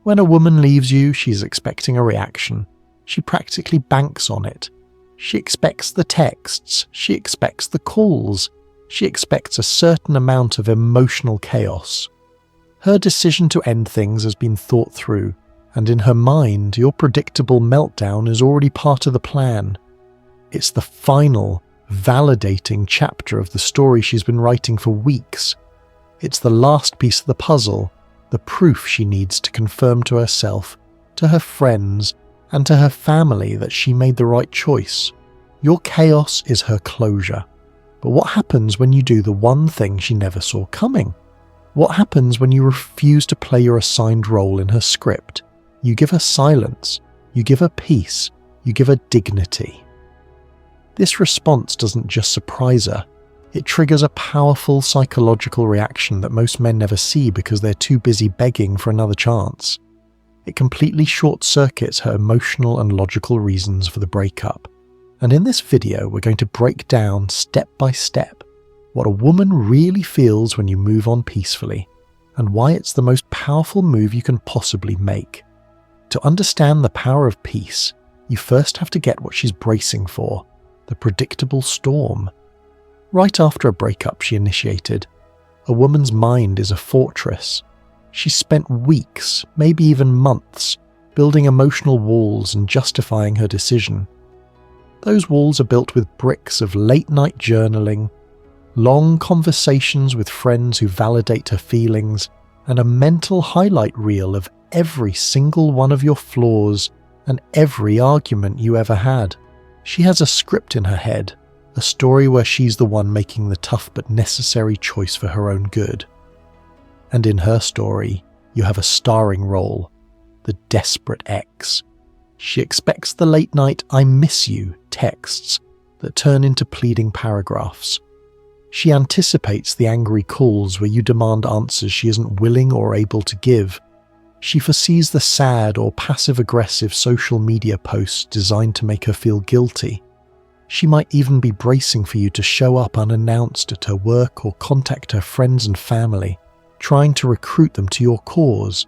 When a woman leaves you, she's expecting a reaction. She practically banks on it. She expects the texts, she expects the calls, she expects a certain amount of emotional chaos. Her decision to end things has been thought through, and in her mind, your predictable meltdown is already part of the plan. It's the final, validating chapter of the story she's been writing for weeks. It's the last piece of the puzzle, the proof she needs to confirm to herself, to her friends, and to her family that she made the right choice. Your chaos is her closure. But what happens when you do the one thing she never saw coming? What happens when you refuse to play your assigned role in her script? You give her silence, you give her peace, you give her dignity. This response doesn't just surprise her, it triggers a powerful psychological reaction that most men never see because they're too busy begging for another chance. It completely short-circuits her emotional and logical reasons for the breakup. And in this video, we're going to break down step by step what a woman really feels when you move on peacefully, and why it's the most powerful move you can possibly make. To understand the power of peace, you first have to get what she's bracing for, the predictable storm. Right after a breakup she initiated, a woman's mind is a fortress. She spent weeks, maybe even months, building emotional walls and justifying her decision. Those walls are built with bricks of late-night journaling, long conversations with friends who validate her feelings, and a mental highlight reel of every single one of your flaws and every argument you ever had. She has a script in her head, a story where she's the one making the tough but necessary choice for her own good. And in her story, you have a starring role, the desperate ex. She expects the late-night "I miss you" texts that turn into pleading paragraphs. She anticipates the angry calls where you demand answers she isn't willing or able to give. She foresees the sad or passive-aggressive social media posts designed to make her feel guilty. She might even be bracing for you to show up unannounced at her work or contact her friends and family, trying to recruit them to your cause.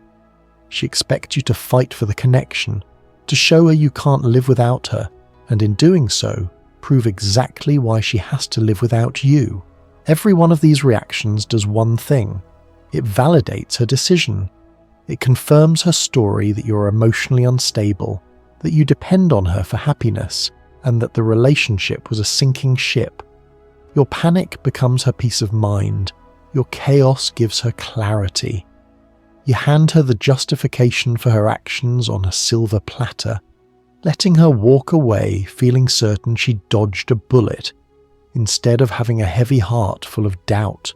She expects you to fight for the connection, to show her you can't live without her, and in doing so, prove exactly why she has to live without you. Every one of these reactions does one thing. It validates her decision. It confirms her story that you're emotionally unstable, that you depend on her for happiness, and that the relationship was a sinking ship. Your panic becomes her peace of mind. Your chaos gives her clarity. You hand her the justification for her actions on a silver platter, letting her walk away feeling certain she dodged a bullet, instead of having a heavy heart full of doubt.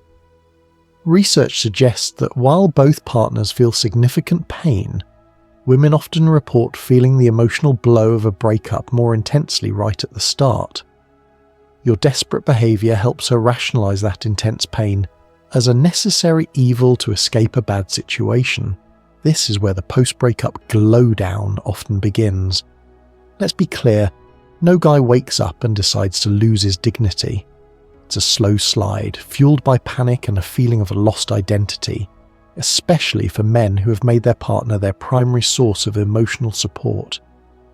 Research suggests that while both partners feel significant pain, women often report feeling the emotional blow of a breakup more intensely right at the start. Your desperate behaviour helps her rationalise that intense pain as a necessary evil to escape a bad situation. This is where the post-breakup glow down often begins. Let's be clear, no guy wakes up and decides to lose his dignity. It's a slow slide, fueled by panic and a feeling of a lost identity, especially for men who have made their partner their primary source of emotional support.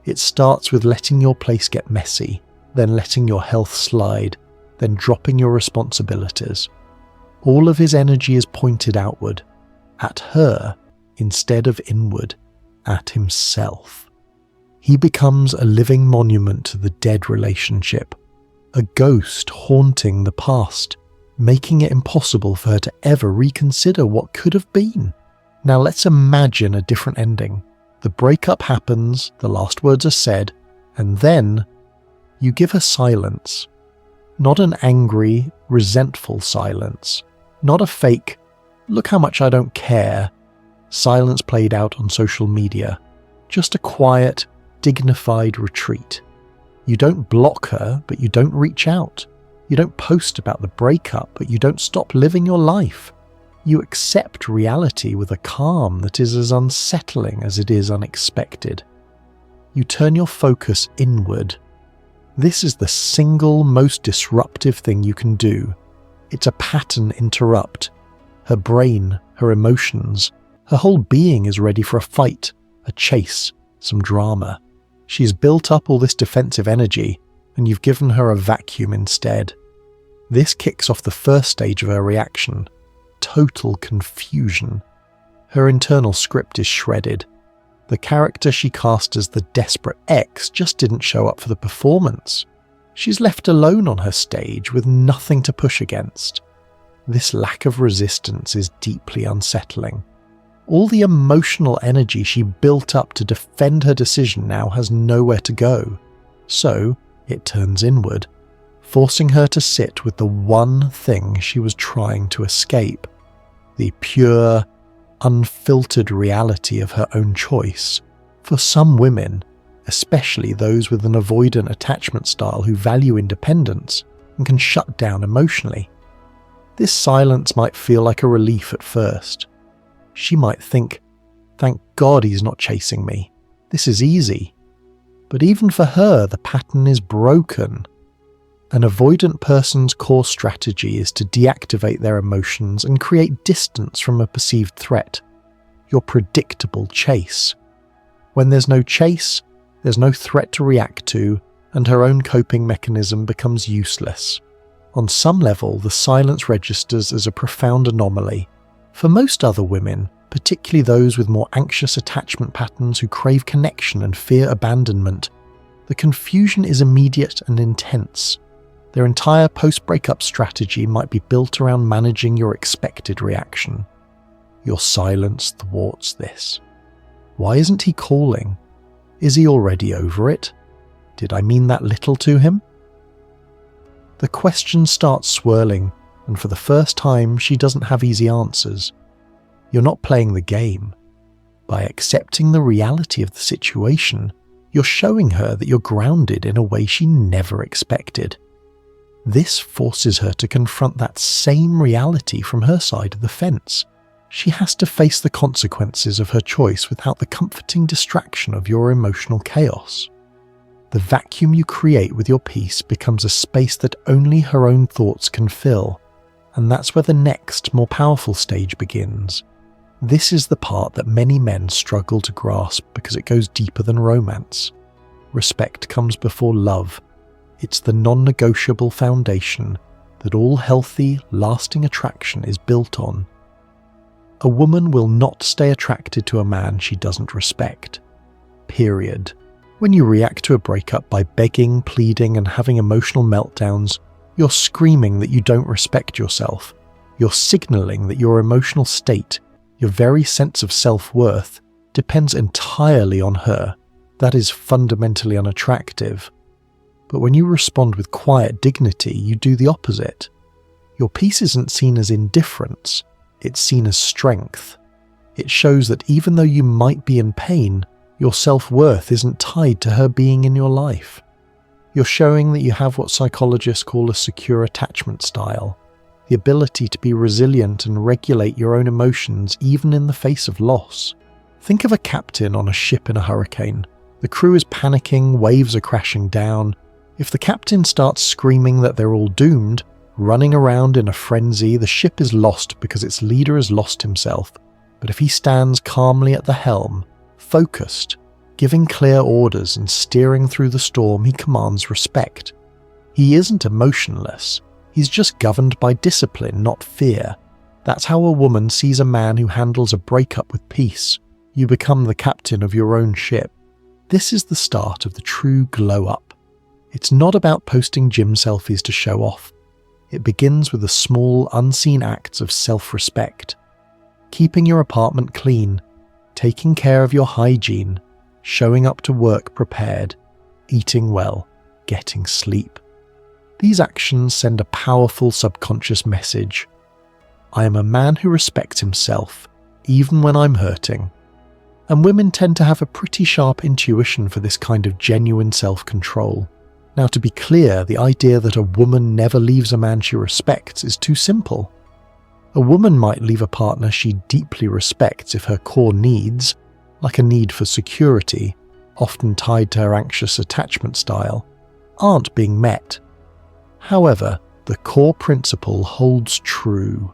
It starts with letting your place get messy, then letting your health slide, then dropping your responsibilities. All of his energy is pointed outward, at her, instead of inward, at himself. He becomes a living monument to the dead relationship, a ghost haunting the past, making it impossible for her to ever reconsider what could have been. Now let's imagine a different ending. The breakup happens, the last words are said, and then you give her silence. Not an angry, resentful silence. Not a fake, "look how much I don't care" silence played out on social media. Just a quiet, dignified retreat. You don't block her, but you don't reach out. You don't post about the breakup, but you don't stop living your life. You accept reality with a calm that is as unsettling as it is unexpected. You turn your focus inward. This is the single most disruptive thing you can do. It's a pattern interrupt. Her brain, her emotions, Her whole being is ready for a fight, a chase, some drama. She's built up all this defensive energy, and you've given her a vacuum instead. This kicks off the first stage of her reaction: total confusion. Her internal script is shredded. The character she cast as the desperate ex just didn't show up for the performance. She's left alone on her stage with nothing to push against. This lack of resistance is deeply unsettling. All the emotional energy she built up to defend her decision now has nowhere to go. So it turns inward, forcing her to sit with the one thing she was trying to escape: the pure, unfiltered reality of her own choice. For some women, especially those with an avoidant attachment style who value independence and can shut down emotionally, this silence might feel like a relief at first. She might think, "Thank God he's not chasing me. This is easy." But even for her, the pattern is broken. An avoidant person's core strategy is to deactivate their emotions and create distance from a perceived threat: your predictable chase. When there's no chase, there's no threat to react to, and her own coping mechanism becomes useless. On some level, the silence registers as a profound anomaly. For most other women, particularly those with more anxious attachment patterns who crave connection and fear abandonment, the confusion is immediate and intense. Their entire post-breakup strategy might be built around managing your expected reaction. Your silence thwarts this. Why isn't he calling? Is he already over it? Did I mean that little to him? The question starts swirling, and for the first time, she doesn't have easy answers. You're not playing the game. By accepting the reality of the situation, you're showing her that you're grounded in a way she never expected. This forces her to confront that same reality from her side of the fence. She has to face the consequences of her choice without the comforting distraction of your emotional chaos. The vacuum you create with your peace becomes a space that only her own thoughts can fill, and that's where the next, more powerful stage begins. This is the part that many men struggle to grasp because it goes deeper than romance. Respect comes before love. It's the non-negotiable foundation that all healthy, lasting attraction is built on. A woman will not stay attracted to a man she doesn't respect. Period. When you react to a breakup by begging, pleading, and having emotional meltdowns, you're screaming that you don't respect yourself. You're signaling that your emotional state, your very sense of self-worth, depends entirely on her. That is fundamentally unattractive. But when you respond with quiet dignity, you do the opposite. Your peace isn't seen as indifference, it's seen as strength. It shows that even though you might be in pain, your self-worth isn't tied to her being in your life. You're showing that you have what psychologists call a secure attachment style, the ability to be resilient and regulate your own emotions even in the face of loss. Think of a captain on a ship in a hurricane. The crew is panicking, waves are crashing down. If the captain starts screaming that they're all doomed, running around in a frenzy, the ship is lost because its leader has lost himself. But if he stands calmly at the helm, focused, giving clear orders and steering through the storm, he commands respect. He isn't emotionless. He's just governed by discipline, not fear. That's how a woman sees a man who handles a breakup with peace. You become the captain of your own ship. This is the start of the true glow-up. It's not about posting gym selfies to show off. It begins with the small, unseen acts of self-respect. Keeping your apartment clean, taking care of your hygiene, showing up to work prepared, eating well, getting sleep. These actions send a powerful subconscious message. I am a man who respects himself, even when I'm hurting. And women tend to have a pretty sharp intuition for this kind of genuine self-control. Now, to be clear, the idea that a woman never leaves a man she respects is too simple. A woman might leave a partner she deeply respects if her core needs, like a need for security, often tied to her anxious attachment style, aren't being met. However, the core principle holds true.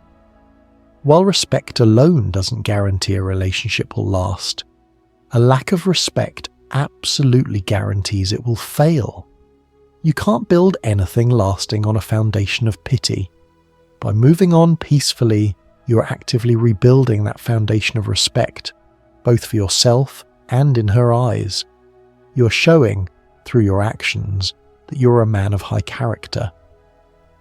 While respect alone doesn't guarantee a relationship will last, a lack of respect absolutely guarantees it will fail. You can't build anything lasting on a foundation of pity. By moving on peacefully, you are actively rebuilding that foundation of respect, both for yourself and in her eyes. You are showing, through your actions, that you're a man of high character.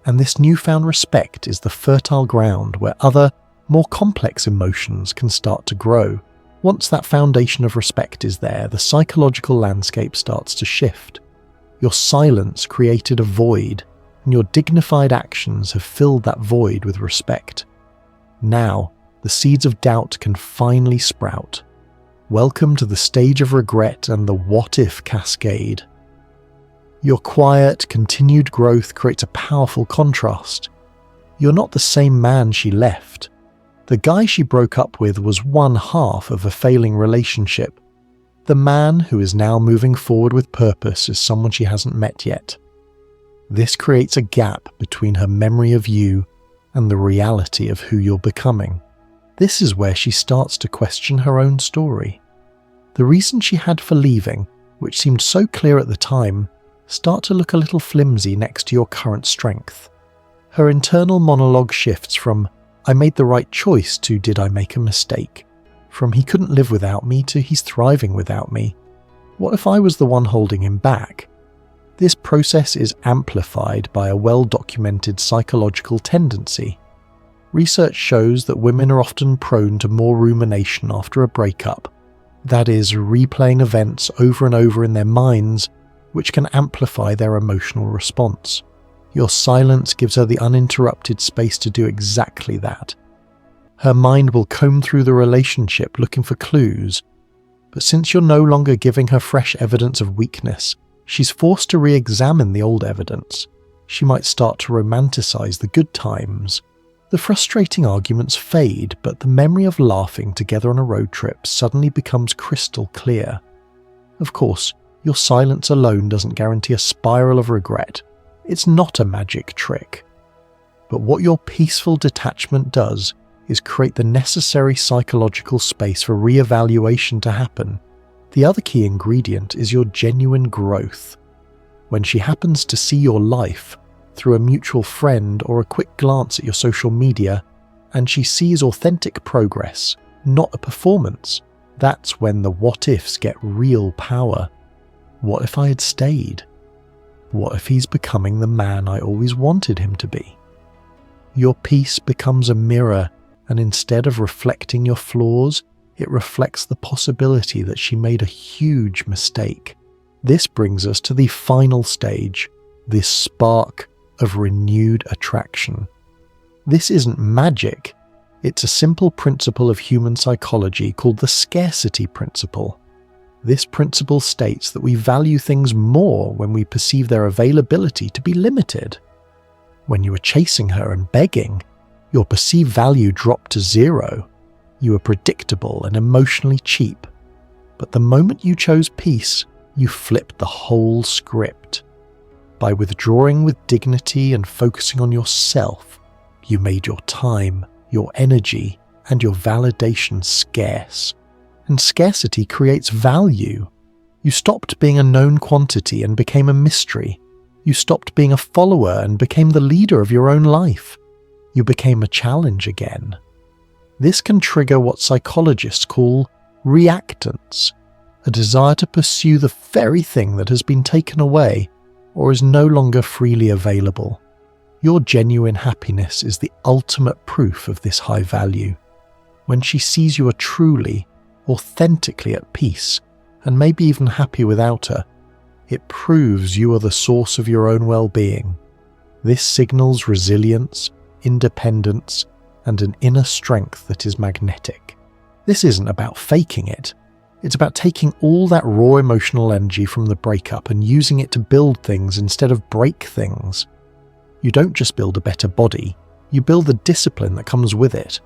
And this newfound respect is the fertile ground where other, more complex emotions can start to grow. Once that foundation of respect is there, the psychological landscape starts to shift. Your silence created a void, and your dignified actions have filled that void with respect. Now, the seeds of doubt can finally sprout. Welcome to the stage of regret and the what-if cascade. Your quiet, continued growth creates a powerful contrast. You're not the same man she left. The guy she broke up with was one half of a failing relationship. The man who is now moving forward with purpose is someone she hasn't met yet. This creates a gap between her memory of you and the reality of who you're becoming. This is where she starts to question her own story. The reason she had for leaving, which seemed so clear at the time, start to look a little flimsy next to your current strength. Her internal monologue shifts from "I made the right choice" to "Did I make a mistake?" From "He couldn't live without me" to "He's thriving without me." What if I was the one holding him back? This process is amplified by a well-documented psychological tendency. Research shows that women are often prone to more rumination after a breakup. That is, replaying events over and over in their minds, which can amplify their emotional response. Your silence gives her the uninterrupted space to do exactly that. Her mind will comb through the relationship looking for clues, but since you're no longer giving her fresh evidence of weakness, she's forced to re-examine the old evidence. She might start to romanticize the good times. The frustrating arguments fade, but the memory of laughing together on a road trip suddenly becomes crystal clear. Of course, your silence alone doesn't guarantee a spiral of regret. It's not a magic trick. But what your peaceful detachment does is create the necessary psychological space for re-evaluation to happen. The other key ingredient is your genuine growth. When she happens to see your life through a mutual friend or a quick glance at your social media, and she sees authentic progress, not a performance, that's when the what-ifs get real power. What if I had stayed? What if he's becoming the man I always wanted him to be? Your peace becomes a mirror, and instead of reflecting your flaws, it reflects the possibility that she made a huge mistake. This brings us to the final stage, this spark of renewed attraction. This isn't magic. It's a simple principle of human psychology called the scarcity principle. This principle states that we value things more when we perceive their availability to be limited. When you were chasing her and begging, your perceived value dropped to zero. You were predictable and emotionally cheap. But the moment you chose peace, you flipped the whole script. By withdrawing with dignity and focusing on yourself, you made your time, your energy, and your validation scarce. And scarcity creates value. You stopped being a known quantity and became a mystery. You stopped being a follower and became the leader of your own life. You became a challenge again. This can trigger what psychologists call reactance, a desire to pursue the very thing that has been taken away or is no longer freely available. Your genuine happiness is the ultimate proof of this high value. When she sees you are truly, authentically at peace, and maybe even happy without her, it proves you are the source of your own well-being. This signals resilience, independence, and an inner strength that is magnetic. This isn't about faking it. It's about taking all that raw emotional energy from the breakup and using it to build things instead of break things. You don't just build a better body, you build the discipline that comes with it.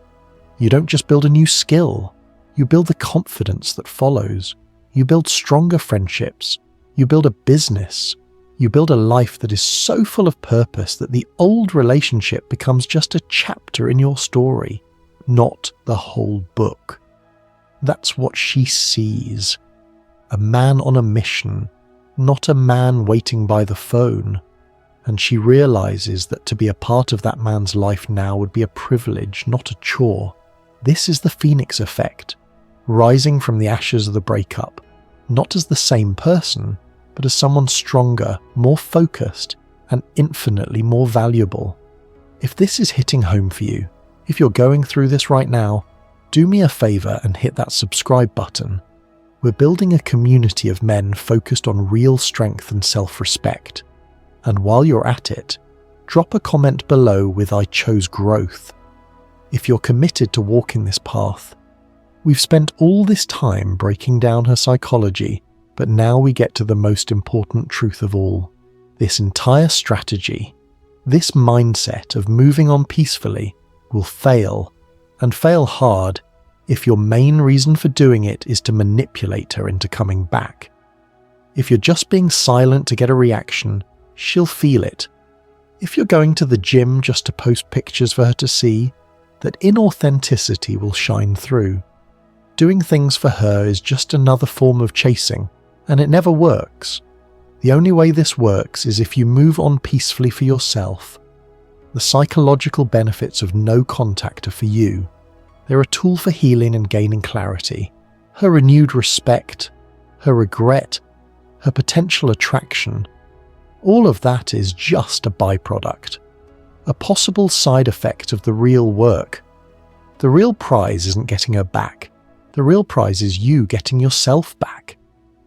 You don't just build a new skill, you build the confidence that follows. You build stronger friendships. You build a business. You build a life that is so full of purpose that the old relationship becomes just a chapter in your story. not the whole book. That's what she sees. A man on a mission, not a man waiting by the phone. And she realizes that to be a part of that man's life now would be a privilege, not a chore. This is the Phoenix effect, rising from the ashes of the breakup, not as the same person, but as someone stronger, more focused, and infinitely more valuable. If this is hitting home for you, if you're going through this right now, do me a favor and hit that subscribe button. We're building a community of men focused on real strength and self-respect. And while you're at it, drop a comment below with "I chose growth." If you're committed to walking this path, we've spent all this time breaking down her psychology, but now we get to the most important truth of all. This entire strategy, this mindset of moving on peacefully, will fail, and fail hard, if your main reason for doing it is to manipulate her into coming back. If you're just being silent to get a reaction, she'll feel it. If you're going to the gym just to post pictures for her to see, that inauthenticity will shine through. Doing things for her is just another form of chasing, and it never works. The only way this works is if you move on peacefully for yourself. The psychological benefits of no contact are for you. They're a tool for healing and gaining clarity. Her renewed respect, her regret, her potential attraction, all of that is just a byproduct, a possible side effect of the real work. The real prize isn't getting her back. The real prize is you getting yourself back.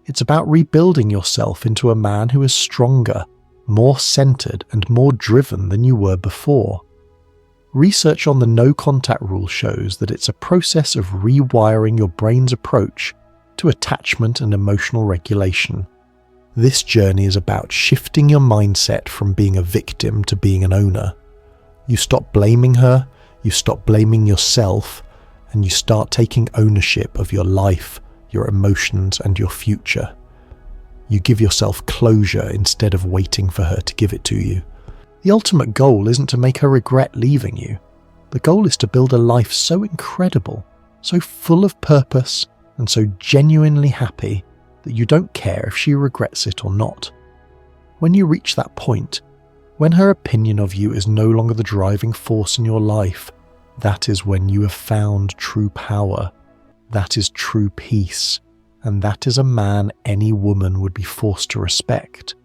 It's about rebuilding yourself into a man who is stronger, more centered, and more driven than you were before. Research on the no contact rule shows that it's a process of rewiring your brain's approach to attachment and emotional regulation. This journey is about shifting your mindset from being a victim to being an owner. You stop blaming her, you stop blaming yourself, and you start taking ownership of your life, your emotions, and your future. You give yourself closure instead of waiting for her to give it to you. The ultimate goal isn't to make her regret leaving you. The goal is to build a life so incredible, so full of purpose, and so genuinely happy that you don't care if she regrets it or not. When you reach that point, when her opinion of you is no longer the driving force in your life, that is when you have found true power. That is true peace, and that is a man any woman would be forced to respect.